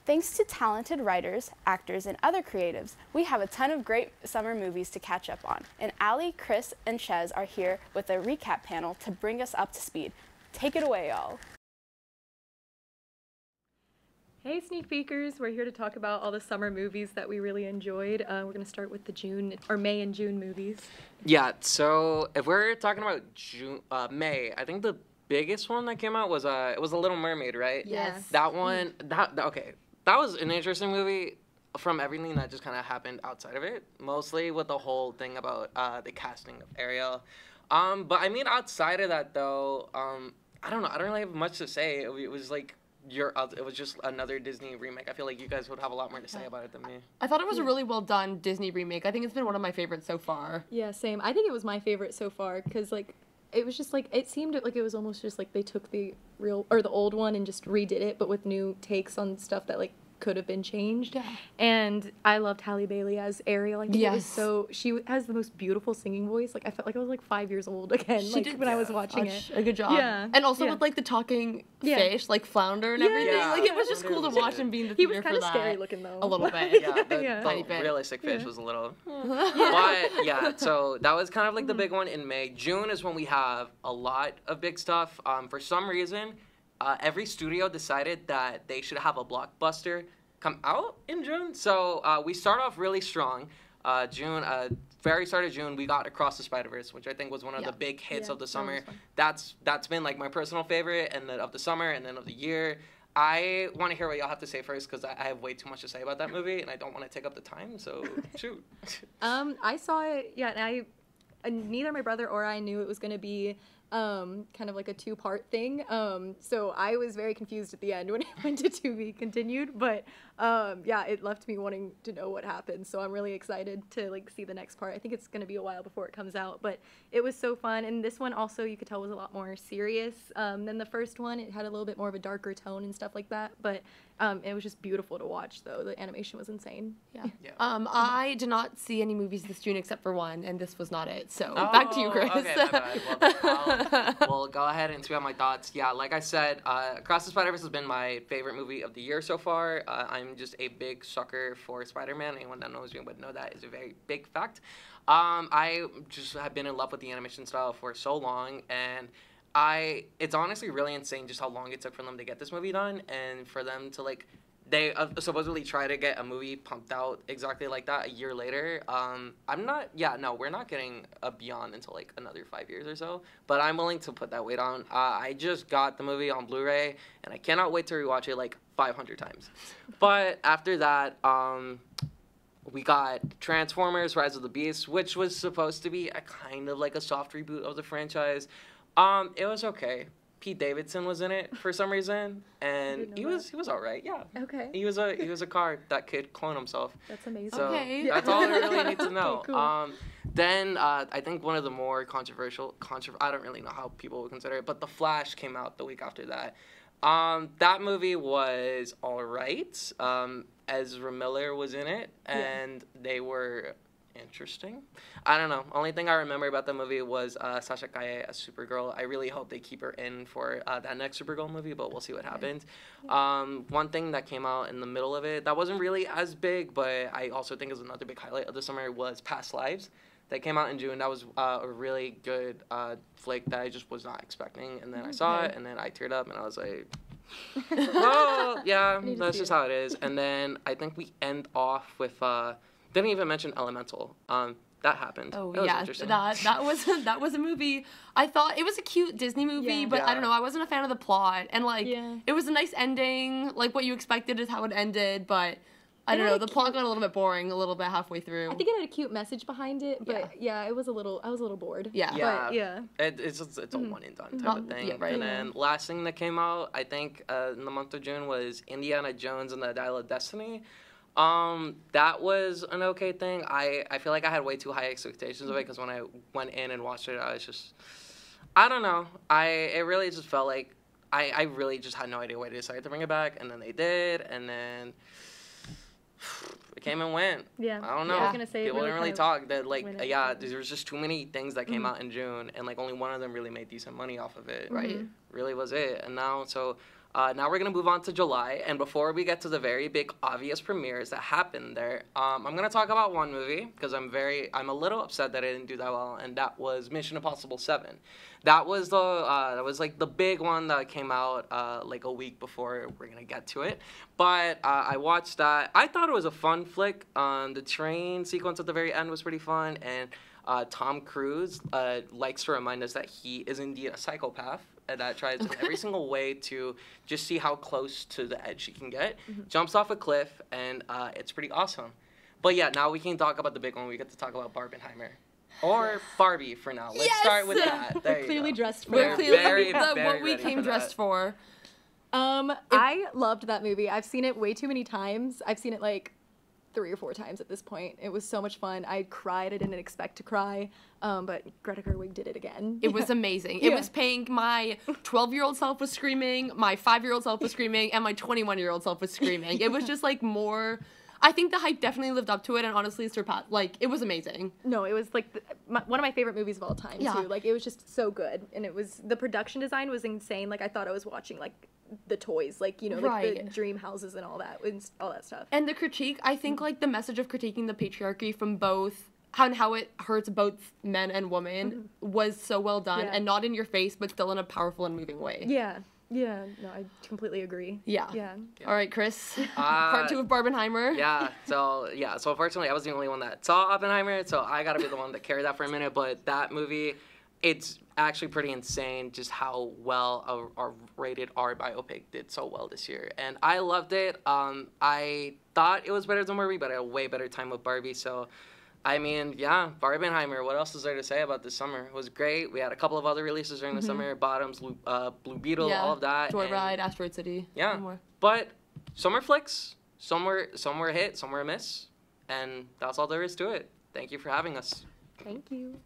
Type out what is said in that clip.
Thanks to talented writers, actors, and other creatives, we have a ton of great summer movies to catch up on. And Allie, Chris, and Shez are here with a recap panel to bring us up to speed. Take it away, y'all. Hey Sneak Peekers, we're here to talk about all the summer movies that we really enjoyed. We're going to start with the May and June movies. Yeah, so if we're talking about May, I think the biggest one that came out was it was The Little Mermaid, right? Yes. That one, okay, that was an interesting movie from everything that just kind of happened outside of it, mostly with the whole thing about the casting of Ariel. But I mean, outside of that though, I don't know, I don't really have much to say. It was like it was just another Disney remake. I feel like you guys would have a lot more to say about it than me. I thought it was a really well done Disney remake. I think it's been one of my favorites so far. Yeah, same. I think it was my favorite so far because it was just it seemed like it was almost just like they took the old one and just redid it, but with new takes on stuff that could have been changed. Yeah. And I loved Halle Bailey as Ariel. I think it was she has the most beautiful singing voice. I felt like I was 5 years old again when I was watching it. A good job. Yeah. And also with the talking fish, flounder and everything. Yeah. It was just cool to watch him be in the theater for that. He was kind of scary looking though. A little bit. Yeah, the realistic fish was a little. But yeah, so that was kind of the big one in May. June is when we have a lot of big stuff. For some reason, every studio decided that they should have a blockbuster come out in June. So we start off really strong. Very start of June, we got Across the Spider-Verse, which I think was one of the big hits of the summer. That's been my personal favorite and of the summer and then of the year. I want to hear what y'all have to say first because I have way too much to say about that movie and I don't want to take up the time. So shoot. I saw it. Yeah, and neither my brother or I knew it was going to be kind of a two-part thing. So I was very confused at the end when it went to be continued, but it left me wanting to know what happened. So I'm really excited to see the next part. I think it's going to be a while before it comes out, but it was so fun. And this one also, you could tell, was a lot more serious than the first one. It had a little bit more of a darker tone and stuff like that, but it was just beautiful to watch, though. The animation was insane. Yeah. I did not see any movies this June except for one, and this was not it. So back to you, Chris. Okay, my bad. Well, go ahead and speak out my thoughts. Yeah, like I said, Across the Spider-Verse has been my favorite movie of the year so far. I'm just a big sucker for Spider-Man. Anyone that knows me would know that is a very big fact. I just have been in love with the animation style for so long, and it's honestly really insane just how long it took for them to get this movie done, and for them to they supposedly try to get a movie pumped out exactly like that a year later. We're not getting a Beyond until another 5 years or so, but I'm willing to put that weight on. I just got the movie on Blu-ray, and I cannot wait to rewatch it 500 times. But after that, we got Transformers: Rise of the Beasts, which was supposed to be a kind of a soft reboot of the franchise. It was okay. Pete Davidson was in it for some reason, and he was all right. Yeah. Okay. He was a car that could clone himself. That's amazing. So okay. That's all I really need to know. Okay, cool. Then I think one of the more controversial, I don't really know how people would consider it, but The Flash came out the week after that. That movie was all right. Ezra Miller was in it, and they were interesting. I don't know. Only thing I remember about the movie was Sasha Calle as Supergirl. I really hope they keep her in for that next Supergirl movie, but we'll see what happens. One thing that came out in the middle of it that wasn't really as big, but I also think is another big highlight of the summer was Past Lives. That came out in June. That was a really good flick that I just was not expecting. And then I saw it, and then I teared up, and I was like, oh, yeah, that's just how it is. And then I think we end off with, didn't even mention Elemental. That happened. Oh, that was yeah, interesting. that was a movie. I thought it was a cute Disney movie, but I don't know, I wasn't a fan of the plot. And, it was a nice ending. What you expected is how it ended, but I don't know, the plot got a little bit boring a little bit halfway through. I think it had a cute message behind it, but I was a little bored. Yeah. But, It's a one and done type of thing. Yeah, right. And then last thing that came out, I think, in the month of June was Indiana Jones and the Dial of Destiny. That was an okay thing. I feel like I had way too high expectations of it because when I went in and watched it, I was just, I don't know. It really just felt like I really just had no idea why they decided to bring it back, and then they did, and then it came and went. Yeah. I don't know. I was gonna say people didn't really talk. That there was just too many things that came out in June, and only one of them really made decent money off of it. Right. Really was it. And now, so Now we're going to move on to July, and before we get to the very big obvious premieres that happened there, I'm going to talk about one movie because I'm a little upset that I didn't do that well, and that was Mission Impossible 7. That was like the big one that came out like a week before we're going to get to it. But I watched that. I thought it was a fun flick. The train sequence at the very end was pretty fun, and Tom Cruise likes to remind us that he is indeed a psychopath and that tries in every single way to just see how close to the edge he can get. Jumps off a cliff, and it's pretty awesome. But yeah, now we can talk about the big one. We get to talk about Barbenheimer. Or Barbie for now. Let's start with that. There you Clearly go. dressed for We're it. clearly very what we ready came for dressed that. for. I loved that movie. I've seen it way too many times. I've seen it like 3 or 4 times at this point. It was so much fun. I cried. I didn't expect to cry, but Greta Gerwig did it again. It was amazing. Yeah. It was paying. My 12-year-old self was screaming, my 5-year-old self was screaming, and my 21-year-old self was screaming. It was just like more. I think the hype definitely lived up to it, and honestly surpassed. Like, it was amazing. No, it was like one of my favorite movies of all time Yeah. too. Like, it was just so good, and it was the production design was insane. Like, I thought I was watching like the toys, like, you know, like the Right. dream houses and all that stuff. And the critique, I think, like, the message of critiquing the patriarchy from both, how it hurts both men and women was so well done, Yeah. and not in your face, but still in a powerful and moving way. Yeah, no, I completely agree. Yeah. Yeah. All right, Chris. Part 2 of Barbenheimer. So unfortunately I was the only one that saw Oppenheimer, so I gotta be the one that carried that for a minute. But that movie, it's actually pretty insane just how well a rated R biopic did so well this year, and I loved it. I thought it was better than Barbie, but I had a way better time with Barbie. So I mean, yeah, Barbenheimer. What else is there to say about this summer? It was great. We had a couple of other releases during the summer. Bottoms, Blue Beetle, all of that. Joyride, Asteroid City. Yeah. and more. But summer flicks, some were a hit, some were a miss, and that's all there is to it. Thank you for having us. Thank you.